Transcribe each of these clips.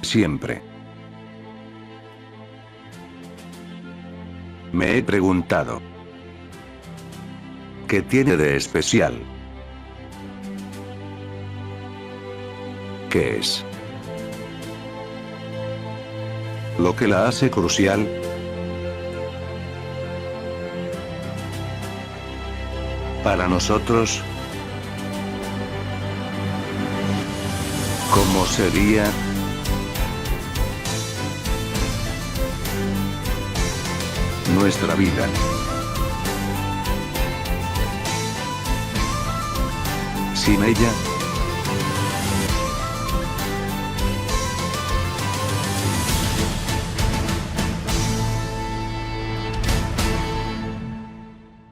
Siempre. Me he preguntado, ¿qué tiene de especial? ¿Qué es lo que la hace crucial? Para nosotros, ¿cómo sería nuestra vida sin ella?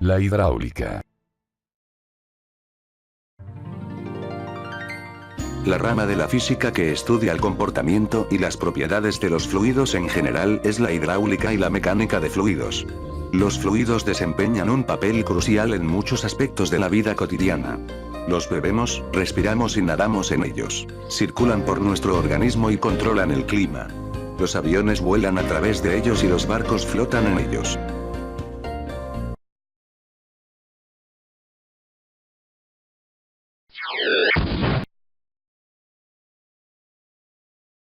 La hidráulica. La rama de la física que estudia el comportamiento y las propiedades de los fluidos en general es la hidráulica y la mecánica de fluidos. Los fluidos desempeñan un papel crucial en muchos aspectos de la vida cotidiana. Los bebemos, respiramos y nadamos en ellos. Circulan por nuestro organismo y controlan el clima. Los aviones vuelan a través de ellos y los barcos flotan en ellos.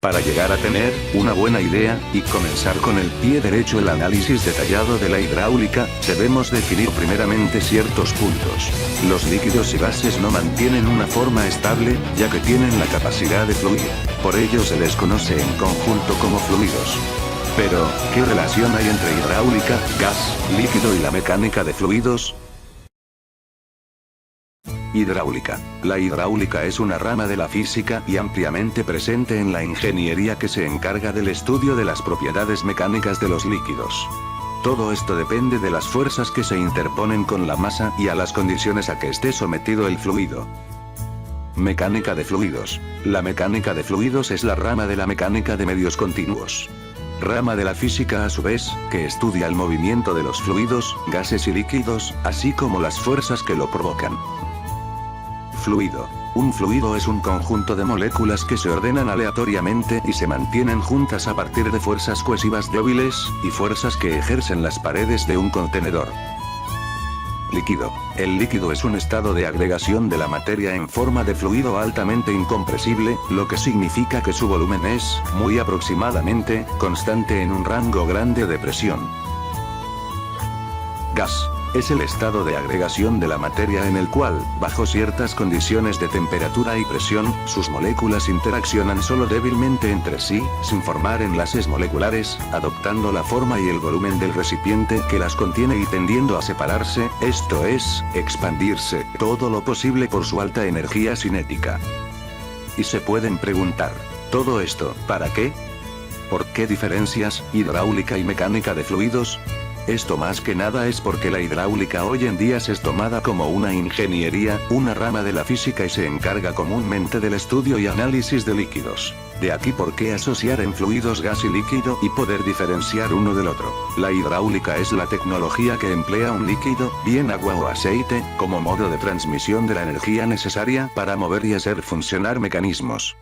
Para llegar a tener una buena idea, y comenzar con el pie derecho el análisis detallado de la hidráulica, debemos definir primeramente ciertos puntos. Los líquidos y gases no mantienen una forma estable, ya que tienen la capacidad de fluir. Por ello se les conoce en conjunto como fluidos. Pero, ¿qué relación hay entre hidráulica, gas, líquido y la mecánica de fluidos? Hidráulica. La hidráulica es una rama de la física y ampliamente presente en la ingeniería que se encarga del estudio de las propiedades mecánicas de los líquidos. Todo esto depende de las fuerzas que se interponen con la masa y a las condiciones a que esté sometido el fluido. Mecánica de fluidos. La mecánica de fluidos es la rama de la mecánica de medios continuos. Rama de la física a su vez, que estudia el movimiento de los fluidos, gases y líquidos, así como las fuerzas que lo provocan. Fluido. Un fluido es un conjunto de moléculas que se ordenan aleatoriamente y se mantienen juntas a partir de fuerzas cohesivas débiles, y fuerzas que ejercen las paredes de un contenedor. Líquido. El líquido es un estado de agregación de la materia en forma de fluido altamente incompresible, lo que significa que su volumen es, muy aproximadamente, constante en un rango grande de presión. Gas. Es el estado de agregación de la materia en el cual, bajo ciertas condiciones de temperatura y presión, sus moléculas interaccionan solo débilmente entre sí, sin formar enlaces moleculares, adoptando la forma y el volumen del recipiente que las contiene y tendiendo a separarse, esto es, expandirse, todo lo posible por su alta energía cinética. Y se pueden preguntar, ¿todo esto, para qué? ¿Por qué diferencias, hidráulica y mecánica de fluidos? Esto más que nada es porque la hidráulica hoy en día es tomada como una ingeniería, una rama de la física y se encarga comúnmente del estudio y análisis de líquidos. De aquí por qué asociar en fluidos gas y líquido y poder diferenciar uno del otro. La hidráulica es la tecnología que emplea un líquido, bien agua o aceite, como modo de transmisión de la energía necesaria para mover y hacer funcionar mecanismos.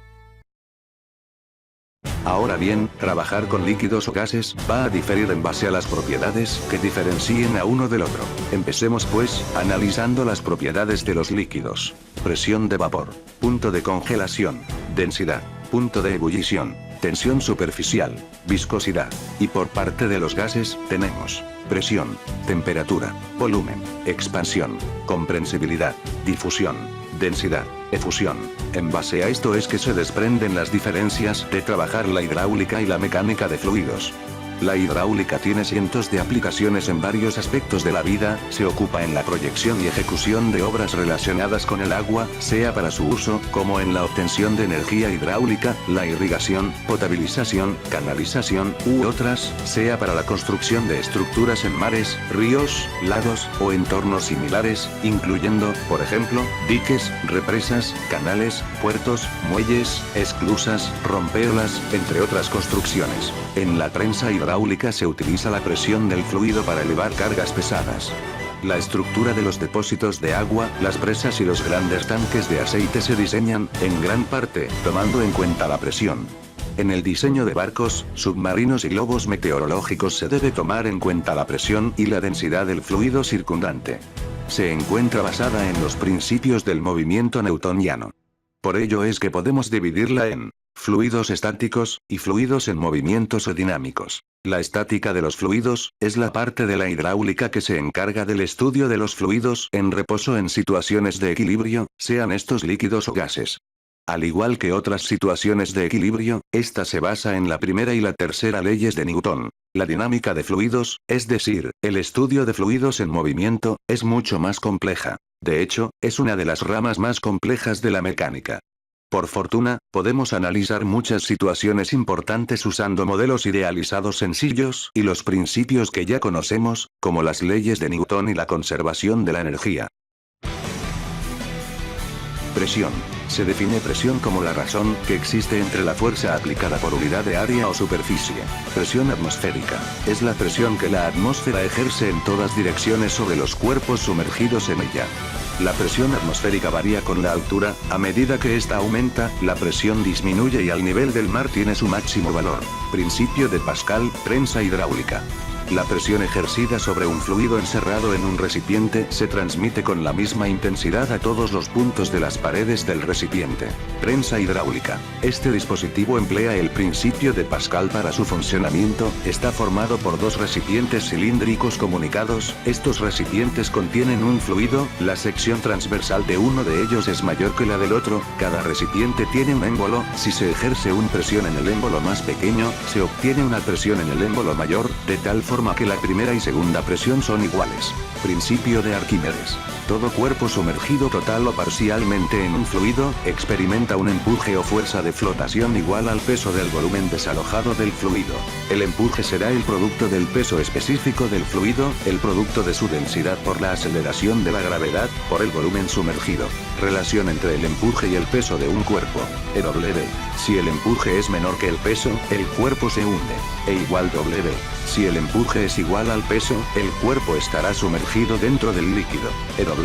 Ahora bien, trabajar con líquidos o gases va a diferir en base a las propiedades que diferencien a uno del otro. Empecemos pues, analizando las propiedades de los líquidos. Presión de vapor, punto de congelación, densidad, punto de ebullición, tensión superficial, viscosidad. Y por parte de los gases, tenemos presión, temperatura, volumen, expansión, comprensibilidad, difusión, densidad, efusión. En base a esto es que se desprenden las diferencias de trabajar la hidráulica y la mecánica de fluidos. La hidráulica tiene cientos de aplicaciones en varios aspectos de la vida, se ocupa en la proyección y ejecución de obras relacionadas con el agua, sea para su uso, como en la obtención de energía hidráulica, la irrigación, potabilización, canalización, u otras, sea para la construcción de estructuras en mares, ríos, lagos, o entornos similares, incluyendo, por ejemplo, diques, represas, canales, puertos, muelles, esclusas, rompeolas, entre otras construcciones. En la prensa hidráulica se utiliza la presión del fluido para elevar cargas pesadas. La estructura de los depósitos de agua, las presas y los grandes tanques de aceite se diseñan, en gran parte, tomando en cuenta la presión. En el diseño de barcos, submarinos y globos meteorológicos se debe tomar en cuenta la presión y la densidad del fluido circundante. Se encuentra basada en los principios del movimiento newtoniano. Por ello es que podemos dividirla en fluidos estáticos y fluidos en movimientos o dinámicos. La estática de los fluidos es la parte de la hidráulica que se encarga del estudio de los fluidos en reposo en situaciones de equilibrio, sean estos líquidos o gases. Al igual que otras situaciones de equilibrio, esta se basa en la primera y la tercera leyes de Newton. La dinámica de fluidos, es decir, el estudio de fluidos en movimiento, es mucho más compleja. De hecho, es una de las ramas más complejas de la mecánica. Por fortuna, podemos analizar muchas situaciones importantes usando modelos idealizados sencillos y los principios que ya conocemos, como las leyes de Newton y la conservación de la energía. Presión. Se define presión como la razón que existe entre la fuerza aplicada por unidad de área o superficie. Presión atmosférica. Es la presión que la atmósfera ejerce en todas direcciones sobre los cuerpos sumergidos en ella. La presión atmosférica varía con la altura, a medida que ésta aumenta, la presión disminuye y al nivel del mar tiene su máximo valor. Principio de Pascal, prensa hidráulica. La presión ejercida sobre un fluido encerrado en un recipiente se transmite con la misma intensidad a todos los puntos de las paredes del recipiente. Prensa hidráulica. Este dispositivo emplea el principio de Pascal para su funcionamiento, está formado por dos recipientes cilíndricos comunicados, estos recipientes contienen un fluido, la sección transversal de uno de ellos es mayor que la del otro, cada recipiente tiene un émbolo, si se ejerce una presión en el émbolo más pequeño, se obtiene una presión en el émbolo mayor, de tal forma que la primera y segunda presión son iguales. Principio de Arquímedes. Todo cuerpo sumergido total o parcialmente en un fluido, experimenta un empuje o fuerza de flotación igual al peso del volumen desalojado del fluido. El empuje será el producto del peso específico del fluido, el producto de su densidad por la aceleración de la gravedad, por el volumen sumergido. Relación entre el empuje y el peso de un cuerpo. EW. Si el empuje es menor que el peso, el cuerpo se hunde. E igual W. Si el empuje es igual al peso, el cuerpo estará sumergido dentro del líquido. EW.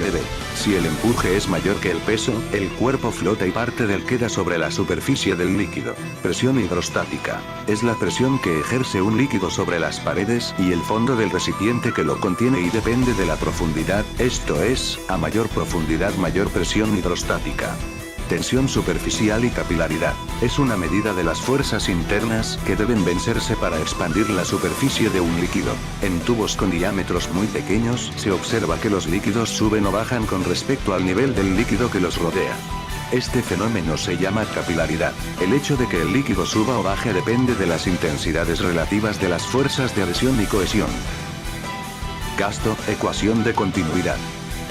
Si el empuje es mayor que el peso, el cuerpo flota y parte del queda sobre la superficie del líquido. Presión hidrostática. Es la presión que ejerce un líquido sobre las paredes y el fondo del recipiente que lo contiene y depende de la profundidad, esto es, a mayor profundidad mayor presión hidrostática. Tensión superficial y capilaridad. Es una medida de las fuerzas internas que deben vencerse para expandir la superficie de un líquido. En tubos con diámetros muy pequeños se observa que los líquidos suben o bajan con respecto al nivel del líquido que los rodea. Este fenómeno se llama capilaridad. El hecho de que el líquido suba o baje depende de las intensidades relativas de las fuerzas de adhesión y cohesión. Gasto, ecuación de continuidad.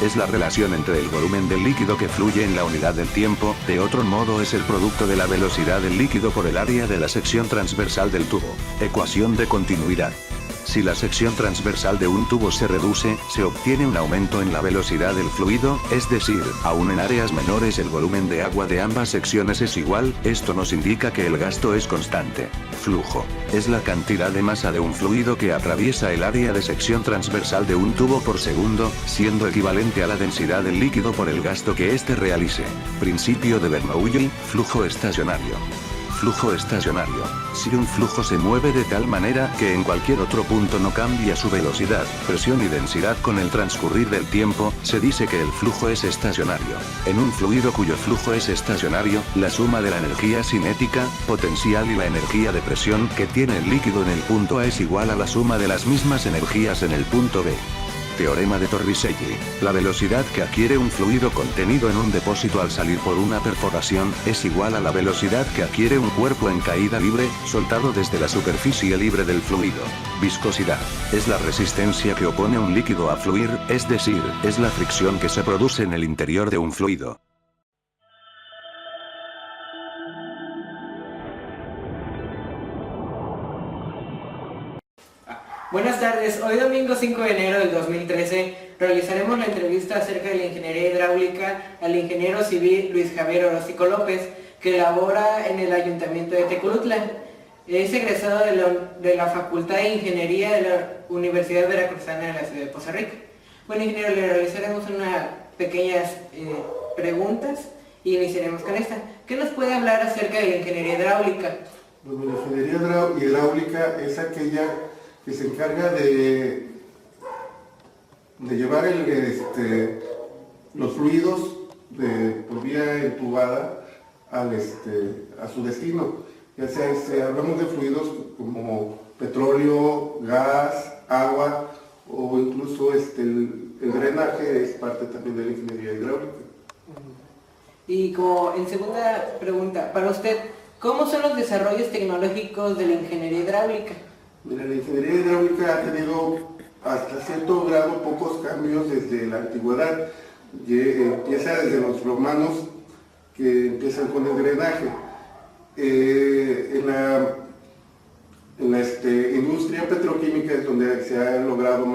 Es la relación entre el volumen del líquido que fluye en la unidad del tiempo, de otro modo es el producto de la velocidad del líquido por el área de la sección transversal del tubo. Ecuación de continuidad. Si la sección transversal de un tubo se reduce, se obtiene un aumento en la velocidad del fluido, es decir, aún en áreas menores el volumen de agua de ambas secciones es igual, esto nos indica que el gasto es constante. Flujo. Es la cantidad de masa de un fluido que atraviesa el área de sección transversal de un tubo por segundo, siendo equivalente a la densidad del líquido por el gasto que éste realice. Principio de Bernoulli, flujo estacionario. Flujo estacionario. Si un flujo se mueve de tal manera que en cualquier otro punto no cambia su velocidad, presión y densidad con el transcurrir del tiempo, se dice que el flujo es estacionario. En un fluido cuyo flujo es estacionario, la suma de la energía cinética, potencial y la energía de presión que tiene el líquido en el punto A es igual a la suma de las mismas energías en el punto B. Teorema de Torricelli. La velocidad que adquiere un fluido contenido en un depósito al salir por una perforación, es igual a la velocidad que adquiere un cuerpo en caída libre, soltado desde la superficie libre del fluido. Viscosidad. Es la resistencia que opone un líquido a fluir, es decir, es la fricción que se produce en el interior de un fluido. Buenas tardes, hoy domingo 5 de enero del 2013 realizaremos la entrevista acerca de la ingeniería hidráulica al ingeniero civil Luis Javier Orozco López, que labora en el Ayuntamiento de Tecolutla. Es egresado de la Facultad de Ingeniería de la Universidad Veracruzana de la ciudad de Poza Rica. Bueno, ingeniero, le realizaremos unas pequeñas preguntas y iniciaremos con esta. ¿Qué nos puede hablar acerca de la ingeniería hidráulica? Bueno, la ingeniería hidráulica es aquella que se encarga de llevar los fluidos por vía entubada a su destino. Ya sea, hablamos de fluidos como petróleo, gas, agua o incluso el drenaje es parte también de la ingeniería hidráulica. Y como en segunda pregunta, para usted, ¿cómo son los desarrollos tecnológicos de la ingeniería hidráulica? Mira, la ingeniería hidráulica ha tenido hasta cierto grado pocos cambios desde la antigüedad. Empieza desde los romanos, que empiezan con el drenaje. En la industria petroquímica es donde se ha logrado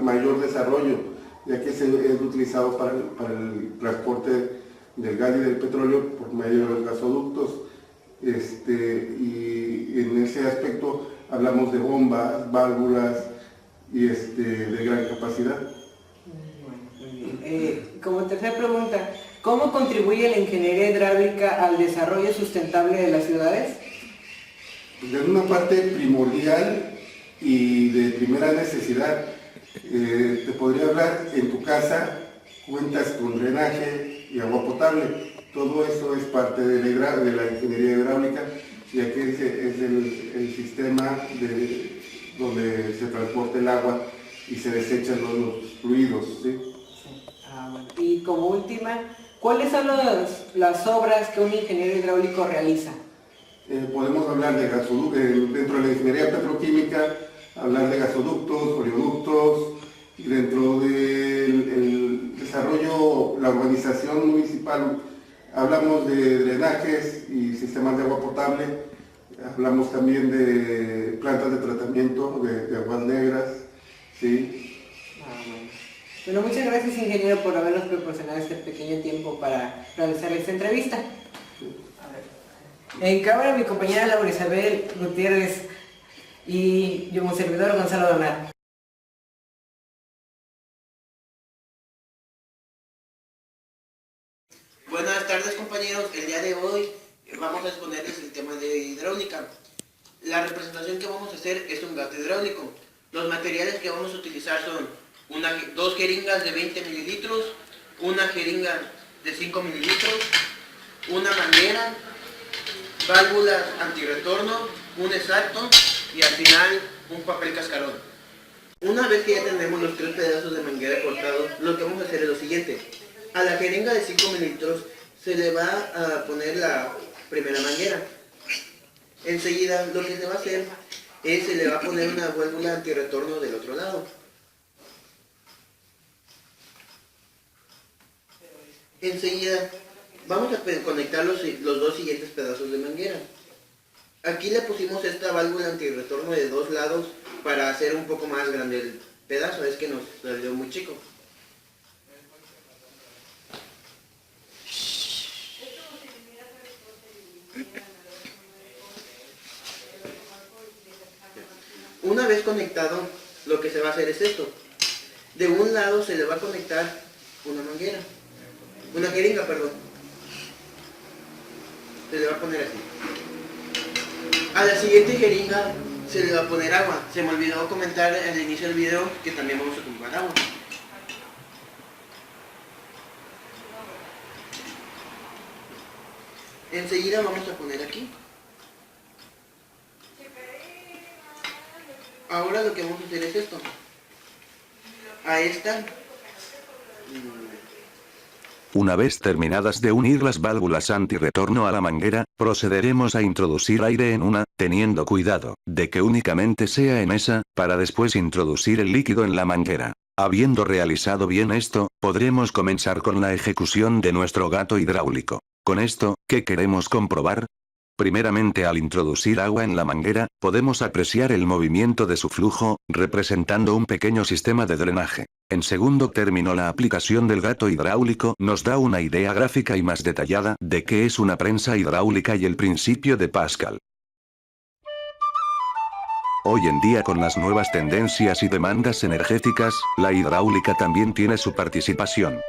mayor desarrollo, ya que es utilizado para el transporte del gas y del petróleo por medio de los gasoductos. Y en ese aspecto hablamos de bombas, válvulas y de gran capacidad. Muy bien. Como tercera pregunta, ¿cómo contribuye la ingeniería hidráulica al desarrollo sustentable de las ciudades? De una parte primordial y de primera necesidad. Te podría hablar, en tu casa cuentas con drenaje y agua potable. Todo eso es parte de la ingeniería hidráulica, ya que es el sistema donde se transporta el agua y se desechan los fluidos, ¿sí? Bueno. Y como última, ¿cuáles son las obras que un ingeniero hidráulico realiza? Podemos hablar de dentro de la ingeniería petroquímica, hablar de gasoductos, oleoductos, y dentro del desarrollo, la urbanización municipal, hablamos de drenajes y sistemas de agua potable, hablamos también de plantas de tratamiento de aguas negras, ¿sí? Bueno, muchas gracias, ingeniero, por habernos proporcionado este pequeño tiempo para realizar esta entrevista. En cámara, mi compañera Laura Isabel Gutiérrez y yo, como servidor, Gonzalo Donar. Buenas tardes, compañeros. El día de hoy vamos a exponerles el tema de hidráulica. La representación que vamos a hacer es un gato hidráulico. Los materiales que vamos a utilizar son dos jeringas de 20 mililitros, una jeringa de 5 mililitros, una manguera, válvulas antirretorno, un exacto y al final un papel cascarón. Una vez que ya tenemos los 3 pedazos de manguera cortados, lo que vamos a hacer es lo siguiente. A la jeringa de 5 mililitros se le va a poner la primera manguera. Enseguida lo que se va a hacer es se le va a poner una válvula antirretorno del otro lado. Enseguida vamos a conectar los dos siguientes pedazos de manguera. Aquí le pusimos esta válvula antirretorno de 2 lados para hacer un poco más grande el pedazo, es que nos salió muy chico. Una vez conectado, lo que se va a hacer es esto. De un lado se le va a conectar una jeringa, perdón. Se le va a poner así. A la siguiente jeringa se le va a poner agua. Se me olvidó comentar al inicio del video que también vamos a ocupar agua. Enseguida vamos a poner aquí. Ahora lo que vamos a hacer es esto. A esta. Una vez terminadas de unir las válvulas antirretorno a la manguera, procederemos a introducir aire en una, teniendo cuidado de que únicamente sea en esa, para después introducir el líquido en la manguera. Habiendo realizado bien esto, podremos comenzar con la ejecución de nuestro gato hidráulico. Con esto, ¿qué queremos comprobar? Primeramente, al introducir agua en la manguera, podemos apreciar el movimiento de su flujo, representando un pequeño sistema de drenaje. En segundo término, la aplicación del gato hidráulico nos da una idea gráfica y más detallada de qué es una prensa hidráulica y el principio de Pascal. Hoy en día, con las nuevas tendencias y demandas energéticas, la hidráulica también tiene su participación.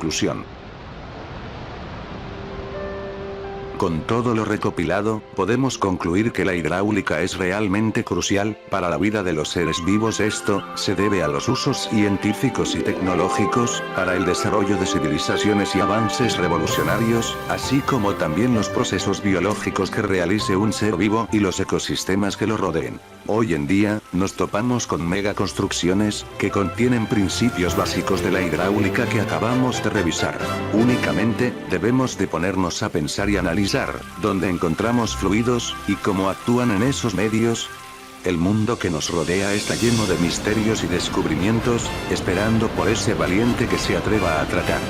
conclusión. Con todo lo recopilado, podemos concluir que la hidráulica es realmente crucial para la vida de los seres vivos. Esto se debe a los usos científicos y tecnológicos, para el desarrollo de civilizaciones y avances revolucionarios, así como también los procesos biológicos que realice un ser vivo y los ecosistemas que lo rodeen. Hoy en día, nos topamos con megaconstrucciones, que contienen principios básicos de la hidráulica que acabamos de revisar. Únicamente, debemos de ponernos a pensar y analizar dónde encontramos fluidos, y cómo actúan en esos medios. El mundo que nos rodea está lleno de misterios y descubrimientos, esperando por ese valiente que se atreva a tratar.